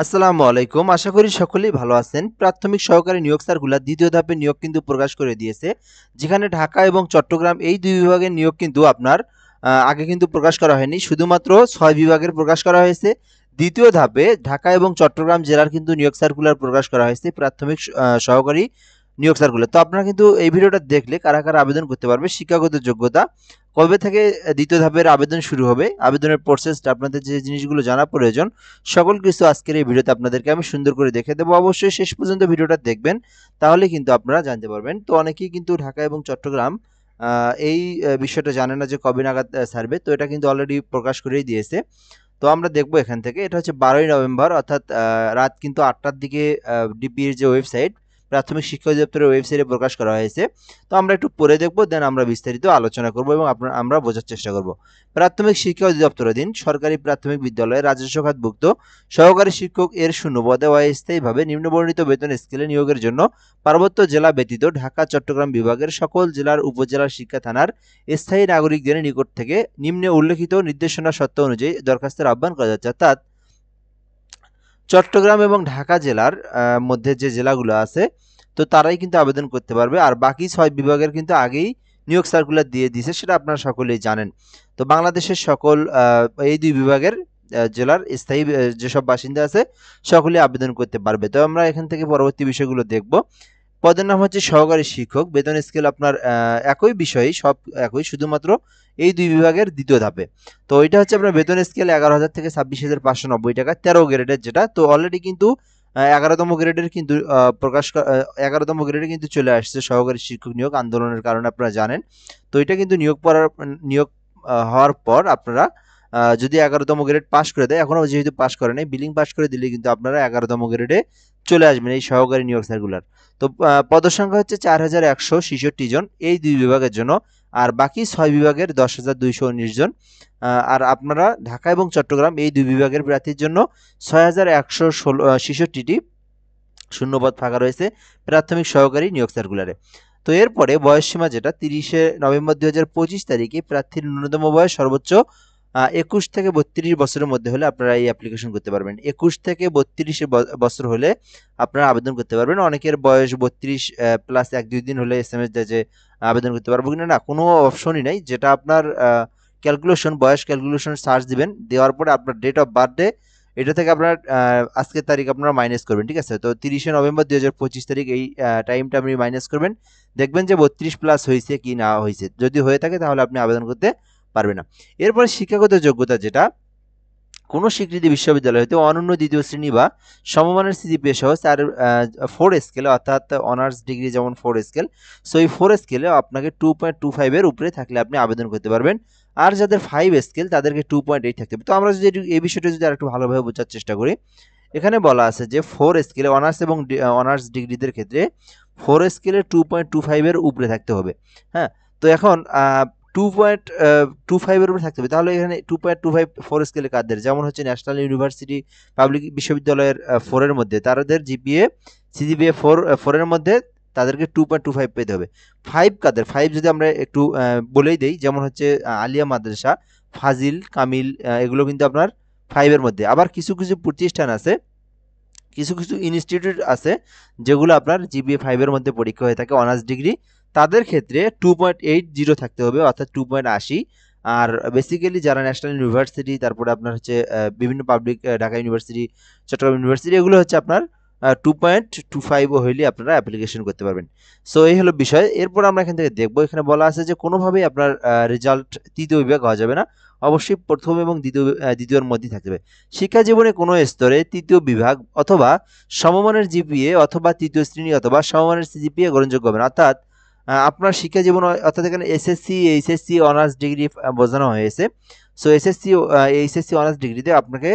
আসসালামু আলাইকুম। আশা করি সকলেই ভালো আছেন। প্রাথমিক সহকারী নিয়োগ সার্কুলার দ্বিতীয় ধাপের নিয়োগ কিন্তু প্রকাশ করে দিয়েছে। যেখানে ঢাকা এবং চট্টগ্রাম এই ২ বিভাগের নিয়োগ কিন্তু আপনার আগে কিন্তু প্রকাশ করা হয়নি। শুধুমাত্র ৬ বিভাগের প্রকাশ করা হয়েছে। দ্বিতীয় ধাপে ঢাকা এবং চট্টগ্রাম জেলার কিন্তু নিয়োগ সার্কুলার প্রকাশ করা হয়েছে প্রাথমিক সহকারী নিয়োগ সার্কুলার। তো আপনারা কিন্তু এই ভিডিওটা দেখলে কারা আবেদন করতে পারবে, শিক্ষাগত যোগ্যতা, কবে থেকে দ্বিতীয় ধাপের আবেদন শুরু হবে, আবেদনের প্রসেসটা, আপনাদের যে জিনিসগুলো জানা প্রয়োজন সকল কিছু আজকের এই ভিডিওতে আপনাদেরকে আমি সুন্দর করে দেখে দেবো। অবশ্যই শেষ পর্যন্ত ভিডিওটা দেখবেন, তাহলে কিন্তু আপনারা জানতে পারবেন। তো অনেকেই কিন্তু ঢাকা এবং চট্টগ্রাম এই বিষয়টা জানে না যে কবে নাগাদ ছাড়বে। তো এটা কিন্তু অলরেডি প্রকাশ করেই দিয়েছে। তো আমরা দেখবো এখান থেকে, এটা হচ্ছে 12ই নভেম্বর, অর্থাৎ রাত কিন্তু 8টার দিকে ডিপির যে ওয়েবসাইট, প্রাথমিক শিক্ষা অধিদপ্তরের ওয়েবসাইটে প্রকাশ করা হয়েছে। তো আমরা একটু পড়ে দেখবো, দেন আমরা বিস্তারিত আলোচনা করব এবং আমরা বোঝার চেষ্টা করব। প্রাথমিক শিক্ষা অধিদপ্তরাধীন সরকারি প্রাথমিক বিদ্যালয়ে রাজস্ব খাতভুক্ত সহকারী শিক্ষক এর শূন্যপদে অস্থায়ীভাবে নিম্নবর্ণিত বেতন স্কেলে নিয়োগের জন্য পার্বত্য জেলা ব্যতীত ঢাকা চট্টগ্রাম বিভাগের সকল জেলার উপজেলার শিক্ষা থানার স্থায়ী নাগরিকদের নিকট থেকে নিম্নে উল্লেখিত নির্দেশনা সত্ত্ব অনুযায়ী দরখাস্তের আহ্বান করা যাচ্ছে। অর্থাৎ চট্টগ্রাম এবং ঢাকা জেলার মধ্যে যে জেলাগুলো আছে, তো তারাই কিন্তু আবেদন করতে পারবে। আর বাকি ৬ বিভাগের কিন্তু আগেই নিয়োগ সার্কুলার দিয়ে দিয়েছে, সেটা আপনারা সকলেই জানেন। তো বাংলাদেশের সকল এই ২ বিভাগের জেলার স্থায়ী যেসব বাসিন্দা আছে সকলেই আবেদন করতে পারবে। তো আমরা এখান থেকে পরবর্তী বিষয়গুলো দেখব। পদের নাম হচ্ছে সহকারী শিক্ষক। বেতন স্কেল আপনার একই বিষয়ই, সব একই, শুধুমাত্র এই ২ বিভাগের দ্বিতীয় ধাপে। তো এটা হচ্ছে আপনার বেতন স্কেল ১১,০০০ থেকে ২৬,৫৯০ টাকা, ১৩ গ্রেডের যেটা। তো অলরেডি কিন্তু ১১তম গ্রেডের কিন্তু ১১তম গ্রেডে কিন্তু চলে আসছে সহকারী শিক্ষক নিয়োগ আন্দোলনের কারণে, আপনারা জানেন। তো এটা কিন্তু নিয়োগ হওয়ার পর আপনারা যদি ১১তম গ্রেড পাস করে দেয়, এখনও যেহেতু পাস করে নাই, বিলিং পাস করে দিলে কিন্তু আপনারা ১১তম গ্রেডে চলে আসবেন এই সহকারী নিয়োগ সার্কুলার। তো পদসংখ্যা হচ্ছে ৪,১৬৬ জন এই ২ বিভাগের জন্য, আর বাকি ৬ বিভাগের ১০,২১৯ জন। আর আপনারা ঢাকা এবং চট্টগ্রাম এই ২ বিভাগের প্রার্থীর জন্য ৬,১৬৬টি শূন্যপদ ফাঁকা রয়েছে প্রাথমিক সহকারী নিয়োগ সার্কুলারে। তো এরপরে বয়সসীমা যেটা, ৩০শে নভেম্বর ২০২৫ তারিখে প্রার্থীর ন্যূনতম বয়স সর্বোচ্চ ২১ থেকে ৩২ বছরের মধ্যে হলে আপনারা এই অ্যাপ্লিকেশন করতে পারবেন। ২১ থেকে ৩২ বছর হলে আপনারা আবেদন করতে পারবেন। অনেকের বয়স ৩২ প্লাস ১-২ দিন হলে এসএমএস দেয় যে আবেদন করতে পারবো কিনা। না, কোনো অপশনই নাই। যেটা আপনার ক্যালকুলেশন, বয়স ক্যালকুলেশন সার্চ দিবেন, দেওয়ার পরে আপনার ডেট অফ বার্থডে, এটা থেকে আপনার আজকের তারিখ আপনারা মাইনাস করবেন, ঠিক আছে? তো ৩০শে নভেম্বর ২০২৫ তারিখ এই টাইমটা আপনি মাইনাস করবেন, দেখবেন যে ৩২ প্লাস হয়েছে কি না হয়েছে। যদি হয়ে থাকে তাহলে আপনি আবেদন করতে পারবেন না। এরপরে শিক্ষাগত যোগ্যতা যেটা, কোনো স্বীকৃত বিশ্ববিদ্যালয় হতে অনন্য দ্বিতীয় শ্রেণী বা সমমানের সিজিপিএ সহ 4 স্কেলে, অর্থাৎ অনার্স ডিগ্রি যেমন 4 স্কেল, সো এই 4 স্কেলে আপনাকে 2.25 এর উপরে থাকলে আপনি আবেদন করতে পারবেন। আর যাদের 5 স্কেল তাদেরকে 2.8 থাকতে হবে। তো আমরা যদি এই বিষয়টা যদি আরেকটু ভালোভাবে বোঝার চেষ্টা করি, এখানে বলা আছে যে 4 স্কেলে অনার্স এবং অনার্স ডিগ্রিদের ক্ষেত্রে 4 স্কেলে 2.25 এর উপরে থাকতে হবে। হ্যাঁ, তো এখন 2.25 এর উপরে থাকতে হবে। তাহলে এখানে 2.25 4 স্কেলে কাদের, যেমন হচ্ছে ন্যাশনাল ইউনিভার্সিটি পাবলিক বিশ্ববিদ্যালয়ের 4 এর মধ্যে তাদের সিজিপিএ 4 এর মধ্যে তাদেরকে 2.25 পেতে হবে। 5 কাদের, 5 যদি আমরা একটু বলেই দেই, যেমন হচ্ছে আলিয়া মাদ্রাসা, ফাজিল, কামিল, এগুলো কিন্তু আপনার 5 এর মধ্যে। আবার কিছু প্রতিষ্ঠান আছে, কিছু ইনস্টিটিউট আছে যেগুলো আপনার জিপিএ 5 এর মধ্যে পরীক্ষা হয়ে থাকে অনার্স ডিগ্রি, তাদের ক্ষেত্রে 2.80 থাকতে হবে, অর্থাৎ 2.80। আর বেসিক্যালি যারা ন্যাশনাল ইউনিভার্সিটি, তারপরে আপনার হচ্ছে বিভিন্ন public, Dhaka university, Chittagong university, এগুলো হচ্ছে আপনার 2.25 হইলে আপনারা অ্যাপ্লিকেশন করতে পারবেন। সো এই হলো বিষয়। এরপর আমরা এখান থেকে দেখবো, এখানে বলা আছে যে কোনোভাবেই আপনার রেজাল্ট তৃতীয় বিভাগ হওয়া যাবে না, অবশ্যই প্রথম এবং দ্বিতীয়র মধ্যেই থাকতে হবে। শিক্ষা জীবনে কোনো স্তরে তৃতীয় বিভাগ অথবা সমমানের জিপিএ অথবা তৃতীয় শ্রেণী অথবা সমমানের সিজিপিএ গ্রহণযোগ্য হবে না। অর্থাৎ আপনার শিক্ষা জীবন, অর্থাৎ এখানে এসএসসি, এইচএসসি, অনার্স ডিগ্রি বোঝানো হয়েছে। সো এইচএসসি অনার্স ডিগ্রিতে আপনাকে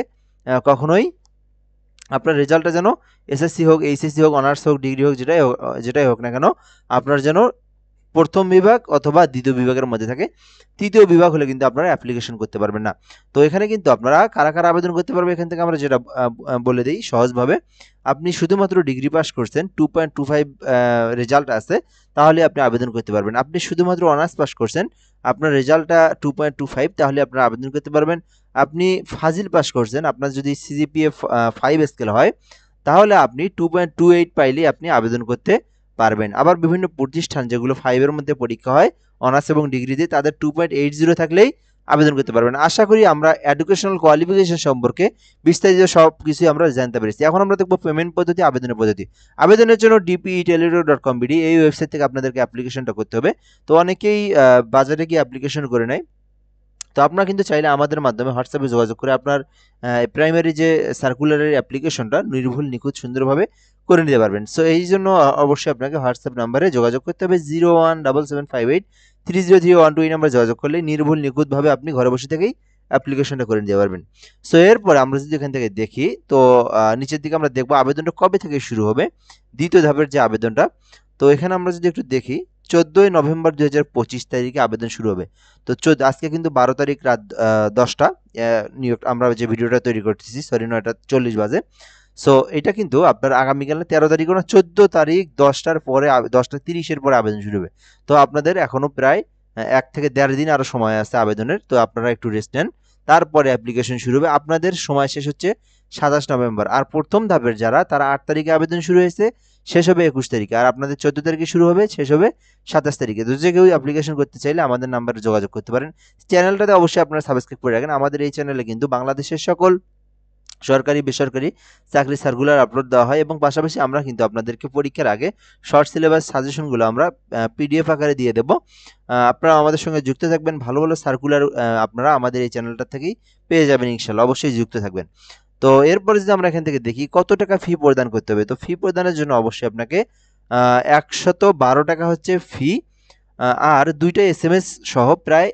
কখনোই আপনার রেজাল্টটা যেন এসএসসি হোক, এইচএসসি হোক, অনার্স হোক, ডিগ্রি হোক, যেটাই হোক না কেন, আপনার যেন প্রথম বিভাগ অথবা দ্বিতীয় বিভাগের মধ্যে থাকে। তৃতীয় বিভাগ হলে কিন্তু আপনারা অ্যাপ্লিকেশন করতে পারবেন না। তো এখানে কিন্তু আপনারা কারা কারা আবেদন করতে পারবে, এখান থেকে আমরা যেটা বলে দিই সহজভাবে। আপনি শুধুমাত্র ডিগ্রি পাস করছেন, 2.25 রেজাল্ট আছে, তাহলে আপনি আবেদন করতে পারবেন। আপনি শুধুমাত্র অনার্স পাস করছেন, আপনার রেজাল্টটা 2.25, তাহলে আপনারা আবেদন করতে পারবেন। আপনি ফাজিল পাস করছেন, আপনার যদি সিজিপিএ 5 স্কেল হয়, তাহলে আপনি 2.28 পাইলেই আপনি আবেদন করতে পারবেন। আবার বিভিন্ন প্রতিষ্ঠান যেগুলো 5 এর মধ্যে পরীক্ষা হয় অনার্স এবং ডিগ্রিতে, তাদের 2.80 থাকলেই আবেদন করতে পারবেন। আশা করি আমরা এডুকেশনাল কোয়ালিফিকেশন সম্পর্কে বিস্তারিত সব কিছুই আমরা জানতে পেরেছি। এখন আমরা দেখব পেমেন্ট পদ্ধতি, আবেদনের পদ্ধতি। আবেদনের জন্য dpe.teledo.com.bd এই ওয়েবসাইট থেকে আপনাদেরকে অ্যাপ্লিকেশনটা করতে হবে। তো অনেকেই বাজারে গিয়ে অ্যাপ্লিকেশন করে নেয়। তো আপনারা কিন্তু চাইলে আমাদের মাধ্যমে হোয়াটসঅ্যাপে যোগাযোগ করে আপনার প্রাইমারি যে সার্কুলারের অ্যাপ্লিকেশনটা নির্ভুল নিখুঁত সুন্দরভাবে করে নিতে পারবেন। সো এই জন্য অবশ্যই আপনাকে হোয়াটসঅ্যাপ নাম্বারে যোগাযোগ করতে হবে। 0177583031 এই নাম্বারে যোগাযোগ করলে নির্ভুল নিখুঁতভাবে আপনি ঘরে বসে থেকেই অ্যাপ্লিকেশনটা করে নিতে পারবেন। সো এরপরে আমরা যদি এখান থেকে দেখি, তো নিচের দিকে আমরা দেখবো আবেদনটা কবে থেকে শুরু হবে, দ্বিতীয় ধাপের যে আবেদনটা। তো এখানে আমরা যদি একটু দেখি, 14 নভেম্বর 2025 তারিখে আবেদন শুরু হবে। তো আজকে কিন্তু 12 তারিখ রাত 10টা, নিয়োগ আমরা যে ভিডিওটা তৈরি করতেছি, সরি 9:40 বাজে। সো এটা কিন্তু আপনার আগামীকাল 13 তারিখ না 14 তারিখ 10টার পরে 10:30-এর পরে আবেদন শুরু হবে। তো আপনাদের এখনো প্রায় 1 থেকে 1.5 দিন আরো সময় আছে আবেদনের। তো আপনারা একটু রেস্ট নেন, তারপরে অ্যাপ্লিকেশন শুরু হবে। আপনাদের সময় শেষ হচ্ছে 27 নভেম্বর। আর প্রথম ধাপের যারা, তারা 8 তারিখে আবেদন শুরু হয়েছে, শেষ হবে 21 তারিখে। আর আপনাদের 14 তারিখে শুরু হবে, শেষ হবে 27 তারিখে। তো যে কেউ অ্যাপ্লিকেশন করতে চাইলে আমাদের নাম্বারে যোগাযোগ করতে পারেন। চ্যানেলটাতে অবশ্যই আপনারা সাবস্ক্রাইব করে রাখেন। আমাদের এই চ্যানেলে কিন্তু বাংলাদেশের সকল সরকারি বেসরকারি চাকরি সার্কুলার আপলোড দেওয়া হয়, এবং পাশাপাশি আমরা কিন্তু আপনাদেরকে পরীক্ষার আগে শর্ট সিলেবাস সাজেশনগুলো আমরা পিডিএফ আকারে দিয়ে দেব। আপনারা আমাদের সঙ্গে যুক্ত থাকবেন, ভালো ভালো সার্কুলার আপনারা আমাদের এই চ্যানেলটা থেকেই পেয়ে যাবেন ইনশাল্লাহ। অবশ্যই যুক্ত থাকবেন। তো এরপরে যদি আমরা এখান থেকে দেখি কত টাকা ফি প্রদান করতে হবে, তো ফি প্রদানের জন্য অবশ্যই আপনাকে 112 টাকা হচ্ছে ফি, আর 2টা SMS সহ প্রায়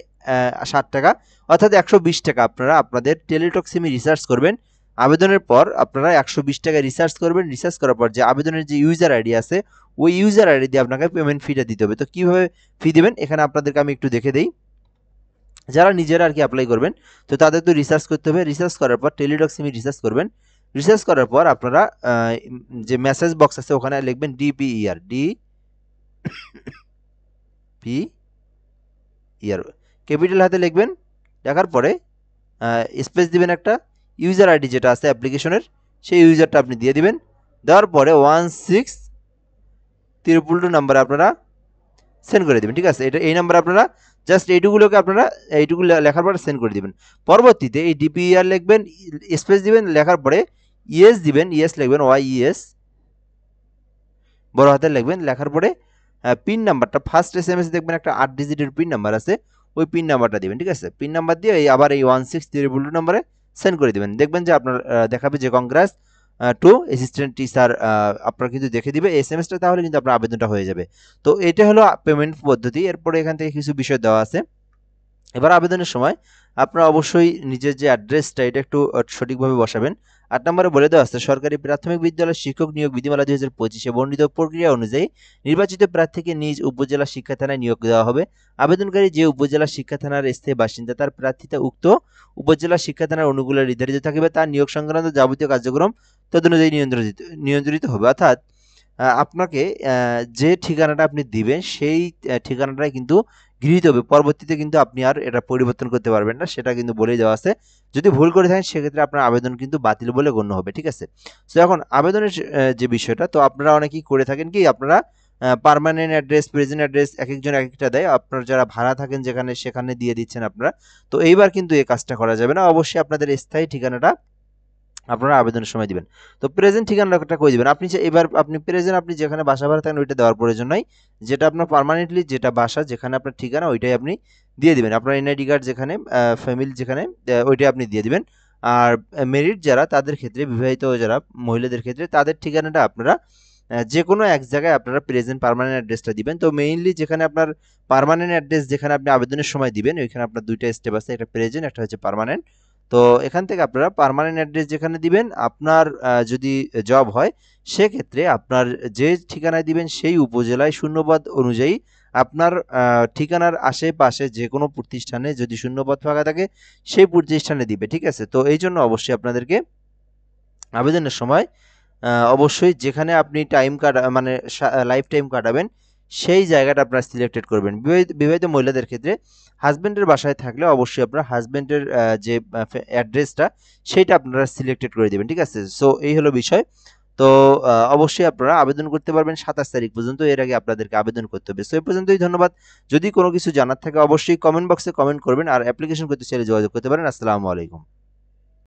60 টাকা, অর্থাৎ 120 টাকা আপনারা আপনাদের টেলিটক সিমে রিচার্জ করবেন। আবেদনের পর আপনারা 120 টাকা রিচার্জ করবেন। রিচার্জ করার পর যে আবেদনের যে ইউজার আইডি আছে, ওই ইউজার আইডি দিয়ে আপনাকে পেমেন্ট ফিটা দিতে হবে। তো কিভাবে ফি দিবেন এখানে আপনাদেরকে আমি একটু দেখে দেই। যারা নিজেরা আর কি অ্যাপ্লাই করবেন, তো তাদের তো রিসার্চ করতে হবে। রিসার্চ করার পর টেলিটক সিমে রিসার্চ করবেন। রিসার্চ করার পর আপনারা যে মেসেজ বক্স আছে ওখানে লিখবেন ডিপিইআর, ডিপিইআর ক্যাপিটাল হাতে লিখবেন। লেখার পরে স্পেস দিবেন একটা, ইউজার আইডি যেটা আছে অ্যাপ্লিকেশনের সেই ইউজারটা আপনি দিয়ে দিবেন। দেওয়ার পরে 1632 নাম্বারে আপনারা সেন্ড করে দেবেন। ঠিক আছে, এটা এই নাম্বার আপনারা জাস্ট এইটুকুলোকে আপনারা এইটুকু লেখার পরে সেন্ড করে দিবেন। পরবর্তীতে এই ডিপিআর লিখবেন, স্পেস দিবেন, লেখার পরে ইএস দিবেন, ইএস লিখবেন, YES বড় হাতে লিখবেন। লেখার পরে পিন নাম্বারটা ফার্স্ট SMS দেখবেন একটা 8 ডিজিটের পিন নাম্বার আছে, ওই পিন নাম্বারটা দিবেন। ঠিক আছে, পিন নাম্বার দিয়ে আবার এই 1632 নাম্বারে সেন্ড করে দিবেন। দেখবেন যে আপনার দেখাবে যে কংগ্রেস টু অ্যাসিস্ট্যান্ট টিচার, আপনার কিন্তু দেখে দিবে SMS-টা, তাহলে কিন্তু আপনার আবেদনটা হয়ে যাবে। তো এটা হলো পেমেন্ট পদ্ধতি। এরপরে এখান থেকে কিছু বিষয় দেওয়া আছে। এবার আবেদনের সময় আপনারা অবশ্যই নিজের যে অ্যাড্রেসটা এটা একটু সঠিকভাবে বসাবেন। 8 নম্বরে বলে দেওয়া আছে, সরকারি প্রাথমিক বিদ্যালয়ের শিক্ষক নিয়োগ বিধিমালা 2025-এ বর্ণিত প্রক্রিয়া অনুযায়ী নির্বাচিত প্রার্থীকে নিজ উপজেলা শিক্ষা থানায় নিয়োগ দেওয়া হবে। আবেদনকারী যে উপজেলা শিক্ষা থানার স্থায়ী বাসিন্দা, তার প্রার্থিতা উক্ত উপজেলা শিক্ষা থানার অনুকূলে নির্ধারিত থাকিবে। তার নিয়োগ সংক্রান্ত যাবতীয় কার্যক্রম তদনুযায়ী নিয়ন্ত্রিত হবে। অর্থাৎ আপনাকে যে ঠিকানাটা আপনি দিবেন সেই ঠিকানাটাই কিন্তু গৃহীত হবে। পরবর্তীতে কিন্তু আপনি আর এটা পরিবর্তন করতে পারবেন না, সেটা কিন্তু বলেই দেওয়া আছে। যদি ভুল করে থাকেন সেক্ষেত্রে আপনার আবেদন কিন্তু বাতিল বলে গণ্য হবে। ঠিক আছে, তো এখন আবেদনের যে বিষয়টা, তো আপনারা অনেকেই করে থাকেন কি, আপনারা পার্মানেন্ট অ্যাড্রেস, প্রেজেন্ট অ্যাড্রেস এক একজন এক একটা দেয়। আপনারা যারা ভাড়া থাকেন যেখানে, সেখানে দিয়ে দিচ্ছেন আপনারা। তো এইবার কিন্তু এই কাজটা করা যাবে না, অবশ্যই আপনাদের স্থায়ী ঠিকানাটা আপনারা আবেদনের সময় দিবেন। তো প্রেজেন্ট ঠিকানাটা কই দিবেন, আপনি যে এবার আপনি প্রেজেন্ট আপনি যেখানে বাসা ভাড়া থাকেন ওইটা দেওয়ার প্রয়োজন নাই। যেটা আপনার পার্মানেন্টলি যেটা বাসা, যেখানে আপনার ঠিকানা, ওইটাই আপনি দিয়ে দিবেন। আপনার এনআইডি কার্ড যেখানে, ফ্যামিলি যেখানে, ওইটাই আপনি দিয়ে দিবেন। আর মেরিট যারা, তাদের ক্ষেত্রে, বিবাহিত যারা মহিলাদের ক্ষেত্রে, তাদের ঠিকানাটা আপনারা যে কোনো এক জায়গায় আপনারা প্রেজেন্ট পার্মানেন্ট অ্যাড্রেসটা দিবেন। তো মেইনলি যেখানে আপনার পার্মানেন্ট অ্যাড্রেস, যেখানে আপনি আবেদনের সময় দিবেন, ওইখানে আপনার দুইটা স্টেপ আছে, একটা প্রেজেন্ট, একটা হচ্ছে পার্মানেন্ট। তো এখান থেকে আপনারা পার্মানেন্ট অ্যাড্রেস যেখানে দিবেন, আপনার যদি জব হয় সেক্ষেত্রে আপনার যে ঠিকানায় দিবেন সেই উপজেলায় শূন্যপদ অনুযায়ী আপনার ঠিকানার আশেপাশে যে কোনো প্রতিষ্ঠানে যদি শূন্যপদ ফাঁকা থাকে সেই প্রতিষ্ঠানে দিবে, ঠিক আছে? তো এই জন্য অবশ্যই আপনাদেরকে আবেদনের সময় অবশ্যই যেখানে আপনি টাইম কাটা মানে লাইফ টাইম কাটাবেন সেই জায়গাটা আপনারা সিলেক্টেড করবেন। বিবাহিত মহিলাদের ক্ষেত্রে হাজব্যান্ডের বাসায় থাকলে অবশ্যই আপনার হাজব্যান্ডের যে অ্যাড্রেসটা সেইটা আপনারা সিলেক্টেড করে দেবেন, ঠিক আছে? সো এই হলো বিষয়। তো অবশ্যই আপনারা আবেদন করতে পারবেন ২৭ তারিখ পর্যন্ত। এর আগে আপনাদেরকে আবেদন করতে হবে। সো এই পর্যন্তই, ধন্যবাদ। যদি কোনো কিছু জানার থাকে অবশ্যই কমেন্ট বক্সে কমেন্ট করবেন, আর অ্যাপ্লিকেশন করতে চাইলে যোগাযোগ করতে পারেন। আসসালামু আলাইকুম।